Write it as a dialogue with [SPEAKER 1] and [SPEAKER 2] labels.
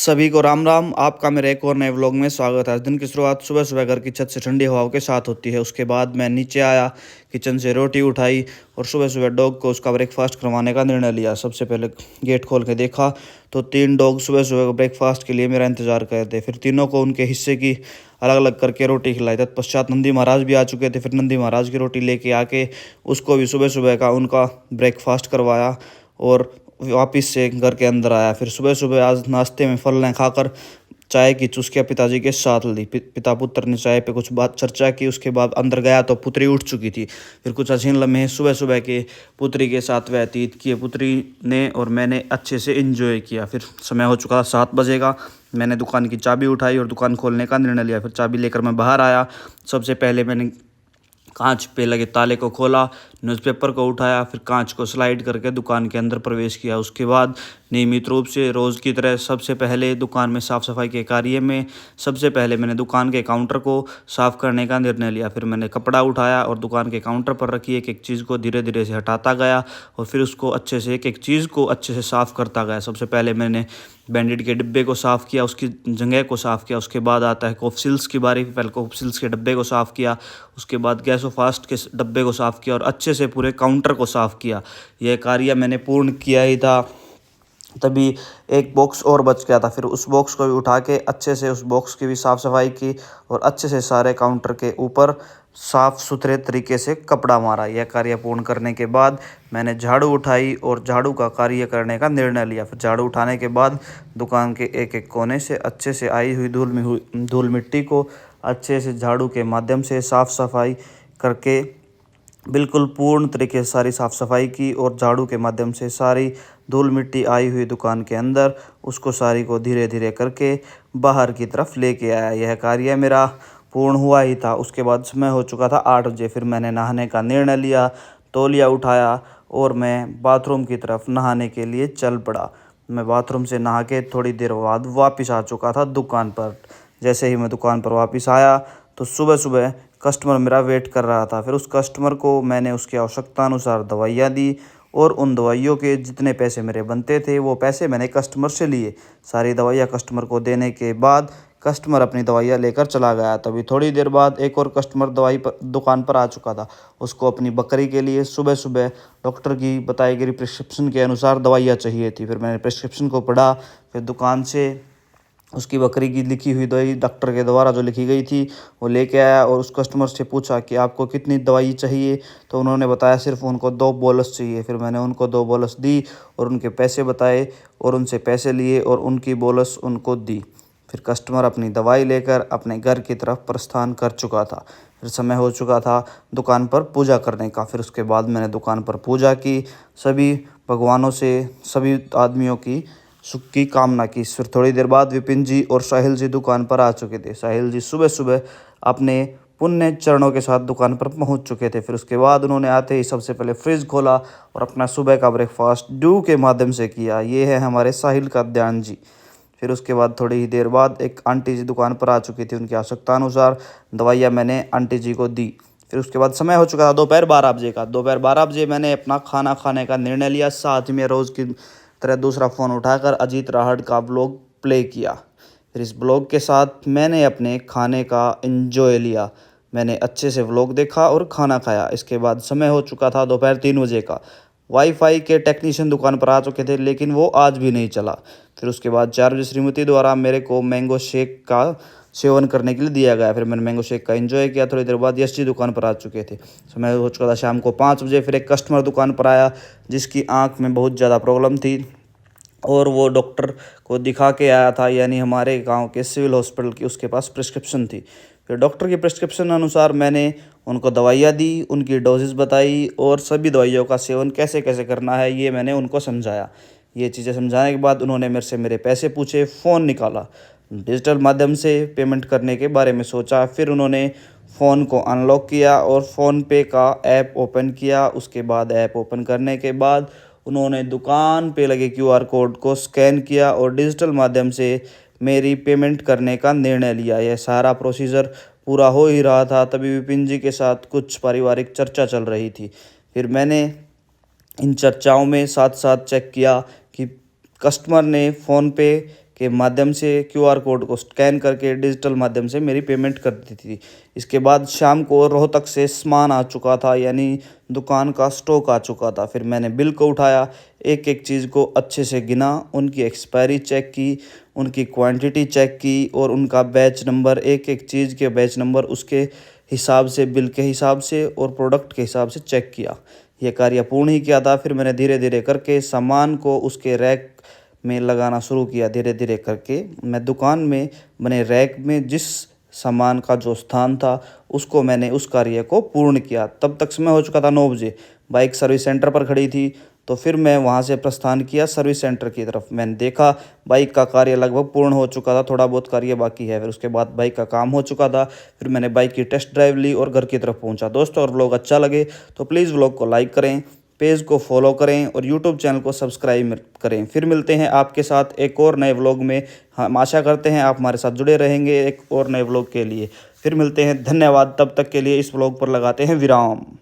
[SPEAKER 1] सभी को राम राम। आपका मेरे एक और नए व्लॉग में स्वागत है। दिन की शुरुआत सुबह सुबह घर की छत से ठंडी हवाओं के साथ होती है। उसके बाद मैं नीचे आया, किचन से रोटी उठाई और सुबह सुबह डॉग को उसका ब्रेकफास्ट करवाने का निर्णय लिया। सबसे पहले गेट खोल के देखा तो 3 डॉग सुबह सुबह ब्रेकफास्ट के लिए मेरा इंतजार कर रहे थे। फिर तीनों को उनके हिस्से की अलग अलग करके रोटी खिलाई। तत्पश्चात नंदी महाराज भी आ चुके थे। फिर नंदी महाराज की रोटी लेके आके उसको भी सुबह सुबह का उनका ब्रेकफास्ट करवाया और वापिस से घर के अंदर आया। फिर सुबह सुबह आज नाश्ते में फल खाकर चाय की चुस्कियाँ पिताजी के साथ ली। पिता पुत्र ने चाय पे कुछ बात चर्चा की। उसके बाद अंदर गया तो पुत्री उठ चुकी थी। फिर कुछ हसीन लम्हे सुबह सुबह के पुत्री के साथ व्यतीत किए। पुत्री ने और मैंने अच्छे से एंजॉय किया। फिर समय हो चुका था 7 बजे का। मैंने दुकान की चाबी उठाई और दुकान खोलने का निर्णय लिया। फिर चाबी लेकर मैं बाहर आया। सबसे पहले मैंने कांच पे लगे ताले को खोला, न्यूज़पेपर को उठाया, फिर कांच को स्लाइड करके दुकान के अंदर प्रवेश किया। उसके बाद नियमित रूप से रोज़ की तरह सबसे पहले दुकान में साफ़ सफाई के कार्य में सबसे पहले मैंने दुकान के काउंटर को साफ़ करने का निर्णय लिया। फिर मैंने कपड़ा उठाया और दुकान के काउंटर पर रखी एक एक चीज़ को धीरे धीरे से हटाता गया और फिर उसको अच्छे से एक एक चीज़ को अच्छे से साफ़ करता गया। सबसे पहले मैंने बैंडेड के डिब्बे को साफ़ किया, उसकी जगह को साफ़ किया। उसके बाद आता है कोफ सील्स की बारी। पहले कोफ सील्स के डब्बे को साफ़ किया, उसके बाद गैसो फास्ट के डब्बे को साफ़ किया और अच्छे से पूरे काउंटर को साफ़ किया। यह कार्य मैंने पूर्ण किया ही था, तभी एक बॉक्स और बच गया था। फिर उस बॉक्स को भी उठा के अच्छे से उस बॉक्स की भी साफ़ सफाई की और अच्छे से सारे काउंटर के ऊपर साफ़ सुथरे तरीके से कपड़ा मारा। यह कार्य पूर्ण करने के बाद मैंने झाड़ू उठाई और झाड़ू का कार्य करने का निर्णय लिया। फिर झाड़ू उठाने के बाद दुकान के एक एक कोने से अच्छे से आई हुई धूल मिट्टी को अच्छे से झाड़ू के माध्यम से साफ़ सफाई करके बिल्कुल पूर्ण तरीके से सारी साफ़ सफाई की और झाड़ू के माध्यम से सारी धूल मिट्टी आई हुई दुकान के अंदर उसको सारी को धीरे धीरे करके बाहर की तरफ लेके आया। यह कार्य मेरा पूर्ण हुआ ही था। उसके बाद समय हो चुका था 8 बजे। फिर मैंने नहाने का निर्णय लिया, तौलिया उठाया और मैं बाथरूम की तरफ नहाने के लिए चल पड़ा। मैं बाथरूम से नहा के थोड़ी देर बाद वापस आ चुका था दुकान पर। जैसे ही मैं दुकान पर वापस आया तो सुबह सुबह कस्टमर मेरा वेट कर रहा था। फिर उस कस्टमर को मैंने उसकी आवश्यकता अनुसार दवाइयाँ दी और उन दवाइयों के जितने पैसे मेरे बनते थे वो पैसे मैंने कस्टमर से लिए। सारी दवाइयाँ कस्टमर को देने के बाद कस्टमर अपनी दवाइयाँ लेकर चला गया। तभी थोड़ी देर बाद एक और कस्टमर दवाई पर दुकान पर आ चुका था। उसको अपनी बकरी के लिए सुबह सुबह डॉक्टर की बताई गई प्रिस्क्रिप्शन के अनुसार दवाइयाँ चाहिए थी। फिर मैंने प्रिस्क्रिप्शन को पढ़ा, फिर दुकान से उसकी बकरी की लिखी हुई दवाई डॉक्टर के द्वारा जो लिखी गई थी वो लेके आया और उस कस्टमर से पूछा कि आपको कितनी दवाई चाहिए। तो उन्होंने बताया सिर्फ उनको 2 बोलस चाहिए। फिर मैंने उनको 2 बोलस दी और उनके पैसे बताए और उनसे पैसे लिए और उनकी बोलस उनको दी। फिर कस्टमर अपनी दवाई लेकर अपने घर की तरफ प्रस्थान कर चुका था। फिर समय हो चुका था दुकान पर पूजा करने का। फिर उसके बाद मैंने दुकान पर पूजा की, सभी भगवानों से सभी आदमियों की सुख की कामना की। फिर थोड़ी देर बाद विपिन जी और साहिल जी दुकान पर आ चुके थे। साहिल जी सुबह सुबह अपने पुण्य चरणों के साथ दुकान पर पहुंच चुके थे। फिर उसके बाद उन्होंने आते ही सबसे पहले फ्रिज खोला और अपना सुबह का ब्रेकफास्ट ड्यू के माध्यम से किया। ये है हमारे साहिल का ध्यान जी। फिर उसके बाद थोड़ी ही देर बाद एक आंटी जी दुकान पर आ चुकी थी। उनकी आवश्यकता अनुसार दवाइयाँ मैंने आंटी जी को दी। फिर उसके बाद समय हो चुका था दोपहर 12 बजे का। दोपहर 12 बजे मैंने अपना खाना खाने का निर्णय लिया। साथ ही में रोज़ की तरह दूसरा फ़ोन उठाकर अजीत राहड़ का ब्लॉग प्ले किया। फिर इस ब्लॉग के साथ मैंने अपने खाने का एंजॉय लिया। मैंने अच्छे से व्लॉग देखा और खाना खाया। इसके बाद समय हो चुका था दोपहर 3 बजे का। वाईफाई के टेक्नीशियन दुकान पर आ चुके थे लेकिन वो आज भी नहीं चला। फिर उसके बाद 4 बजे श्रीमती द्वारा मेरे को मैंगो शेक का सेवन करने के लिए दिया गया। फिर मैंने मैंगो शेक का एंजॉय किया। थोड़ी देर बाद यश जी दुकान पर आ चुके थे। समय हो चुका था शाम को 5 बजे। फिर एक कस्टमर दुकान पर आया जिसकी आँख में बहुत ज़्यादा प्रॉब्लम थी और वो डॉक्टर को दिखा के आया था, यानी हमारे गांव के सिविल हॉस्पिटल की उसके पास प्रिस्क्रिप्शन थी। फिर डॉक्टर की प्रिस्क्रिप्शन अनुसार मैंने उनको दवाइयाँ दी, उनकी डोजेज़ बताई और सभी दवाइयों का सेवन कैसे कैसे करना है ये मैंने उनको समझाया। ये चीज़ें समझाने के बाद उन्होंने मेरे से मेरे पैसे पूछे, फ़ोन निकाला, डिजिटल माध्यम से पेमेंट करने के बारे में सोचा। फिर उन्होंने फ़ोन को अनलॉक किया और फ़ोनपे का ऐप ओपन किया। उसके बाद ऐप ओपन करने के बाद उन्होंने दुकान पे लगे QR कोड को स्कैन किया और डिजिटल माध्यम से मेरी पेमेंट करने का निर्णय लिया। यह सारा प्रोसीजर पूरा हो ही रहा था तभी विपिन जी के साथ कुछ पारिवारिक चर्चा चल रही थी। फिर मैंने इन चर्चाओं में साथ साथ चेक किया कि कस्टमर ने फ़ोन पे के माध्यम से QR कोड को स्कैन करके डिजिटल माध्यम से मेरी पेमेंट कर दी थी। इसके बाद शाम को रोहतक से सामान आ चुका था, यानी दुकान का स्टॉक आ चुका था। फिर मैंने बिल को उठाया, एक एक चीज़ को अच्छे से गिना, उनकी एक्सपायरी चेक की, उनकी क्वांटिटी चेक की और उनका बैच नंबर, एक एक चीज़ के बैच नंबर उसके हिसाब से, बिल के हिसाब से और प्रोडक्ट के हिसाब से चेक किया। ये कार्य पूर्ण ही किया था। फिर मैंने धीरे धीरे करके सामान को उसके रैक में लगाना शुरू किया। धीरे धीरे करके मैं दुकान में बने रैक में जिस सामान का जो स्थान था उसको मैंने उस कार्य को पूर्ण किया। तब तक समय हो चुका था 9 बजे। बाइक सर्विस सेंटर पर खड़ी थी, तो फिर मैं वहाँ से प्रस्थान किया सर्विस सेंटर की तरफ। मैंने देखा बाइक का कार्य लगभग पूर्ण हो चुका था, थोड़ा बहुत कार्य बाकी है। फिर उसके बाद बाइक का काम हो चुका था। फिर मैंने बाइक की टेस्ट ड्राइव ली और घर की तरफ पहुँचा। दोस्तों, अगर व्लॉग अच्छा लगे तो प्लीज़ व्लॉग को लाइक करें, पेज को फॉलो करें और यूट्यूब चैनल को सब्सक्राइब करें। फिर मिलते हैं आपके साथ एक और नए व्लॉग में। हम आशा करते हैं आप हमारे साथ जुड़े रहेंगे एक और नए व्लॉग के लिए। फिर मिलते हैं, धन्यवाद। तब तक के लिए इस व्लॉग पर लगाते हैं विराम।